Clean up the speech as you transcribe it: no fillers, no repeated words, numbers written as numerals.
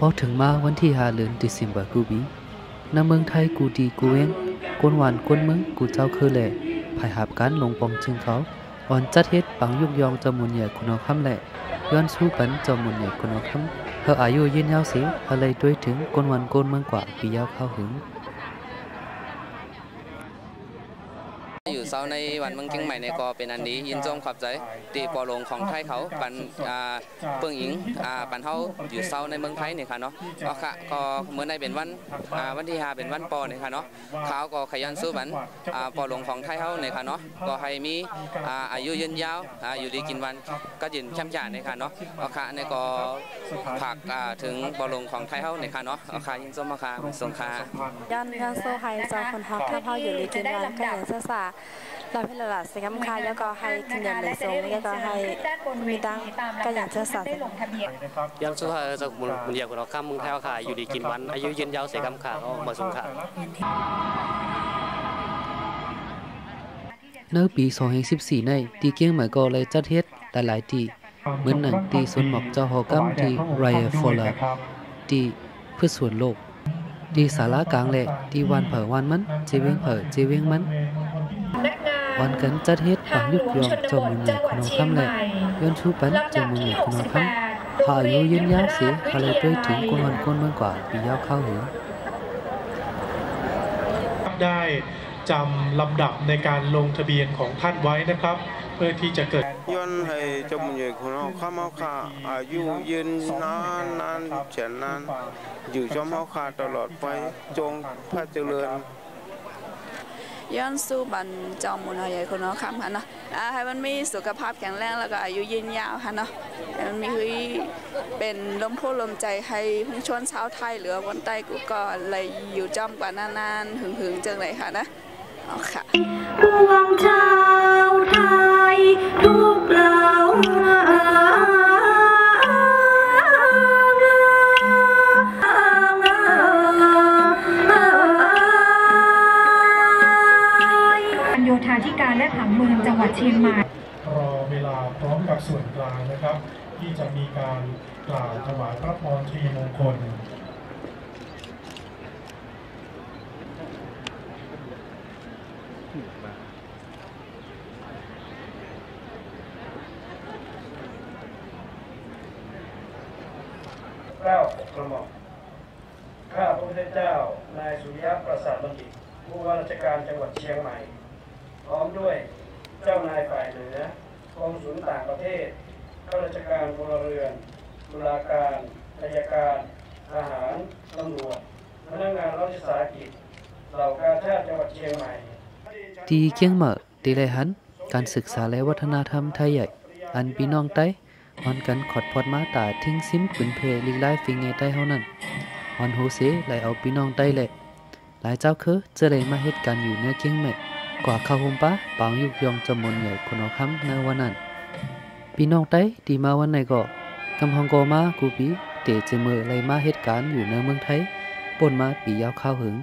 พอถึงมาวันที่5 เดือนธันวาคมกูบีในเมืองไทยกูดีกูเองกวนหวานกวนเมืองกูเจ้าคือแหล่ภายหาบการลงปองจึงเขาอ่อนจัดเฮ็ดปังยุกยองจำมุนใหญ่คุณเอาคำแหล่ย้อนสู้ปันจำมุนใหญ่คุณเอาคำเธออายุยืนยาวสิอะไรด้วยถึงกวนหวานกวนเมืองกว่าปียาวเข้าหึงอยู่เซาในวันเมืองเชียงใหม่ในก็เป็นอันนี้ยินจมขอบใจตีปอลงของไทยเขาปันเปิ้งหญิงปันเขาอยู่เซาในเมืองไทยเนี่ยค่ะเนาะก็ค่ะก็เมื่อในเป็นวันที่5เป็นวันปอเนี่ยค่ะเนาะเขาก็ขยันสู้ปันปอลงของไทยเขาเนี่ยค่ะเนาะก็ให้มีอายุยืนยาวอยู่ดีกินวันก็ยืนแชมป์จ่าเนี่ยค่ะเนาะก็ค่ะเนี่ยก็ผักถึงปอลงของไทยเขาเนี่ยค่ะเนาะก็ค่ะยินจมมาค่ะสงค่ะย้อนโซ่ไฮจอคนฮอกถ้าเขาอยู่ดีกินวันก็อย่างเสื้อสาเราให้ละสิกัมคาแล้วก็ให้กินยาเหม็นทรงแล้วก็ให้มีตังก็อย่างเสื้อสายังสู้ให้จากมุนเดียวกับเราข้ามมึงแถวขาอยู่ดีกินวันอายุยืนยาวเสกัมขาเขามาสงขาในปี2014ในตีเกียงใหม่ก็เลยจัดเฮ็ดหลายๆที่เหมือนหนังตีสวนหมอกเจ้าหอกำที่ไรฟอลาที่เพื่อส่วนโลกที่สาระกลางแหละที่วันเผอวันมันเจเวงเผอเจเวงมันวันกันจัดเฮ็ดปังยุกยองจอมุนใหญ่คุณคำแหละย้อนชูปันจอมุนใหญ่คุณคำพาอายุยืนยาวเสียอะไรด้วยถึงกวนวันกวนเมืองกว่าปียาวเข้าหัวได้จำลำดับในการลงทะเบียนของท่านไว้นะครับเพื่อที่จะเกิดย้อนให้จมุนใหญ่ของเราข้ามเอาขาอายุยืนนานแสนนานอยู่จอมเอาขาตลอดไปจงพระเจริญย้อนสู้บันจอมมุนใหญ่คนน้องคำค่ะเนาะให้มันมีสุขภาพแข็งแรงแล้วก็อายุยืนยาวค่ะเนาะมันมีเป็นลมโพลมใจให้พุ่งชนชาวไทยหรือคนใต้กูก็เลยอยู่จอมกว่านานๆหึงจังเลยค่ะนะอ๋อค่ะปวงชาวไทยทุกเหล่าโยธาธิการและผังเมืองจังหวัดเชียงใหม่รอเวลาพร้อมกับส่วนกลางนะครับที่จะมีการกล่าวถวายพระพรทรีมงคลเกล้ากระหม่อมข้าพระพุทธเจ้านายสุริยะประสาทบัณฑิตผู้ว่าราชการจังหวัดเชียงใหม่พร้อมด้วยเจ้านายฝ่ายเหนือกองสุลต่างประเทศข้าราชการพลเรือนตุลาการอัยการทหารตำรวจพนักงานรัฐวิสาหกิจเหล่ากาชาดจังหวัดเชียงใหม่ตีเกียงเหมาตีไรหันการศึกษาและวัฒนธรรมไทยใหญ่อันพี่น้องไต้ฮอนกันขอดพอดมาตาทิ้งซิมปืนเพลิกไล่ฟิงเงใต้เฮานั้นฮอนโฮเซไหลเอาพี่น้องไต้แหละหลายเจ้าคือจะเลยมาเหตุการณ์อยู่เนื้อเกียงแม่กว่าข้าวหงป้าปางยุกยองจำมนใหญ่คนเอาคำในวันนั้นพี่น้องไต้ตีมาวันไหนก็กำฮองโกมากูปีเตะเจมือเลยมาเหตุการณ์อยู่ในเมืองไทยปนมาปียาวข้าวหึง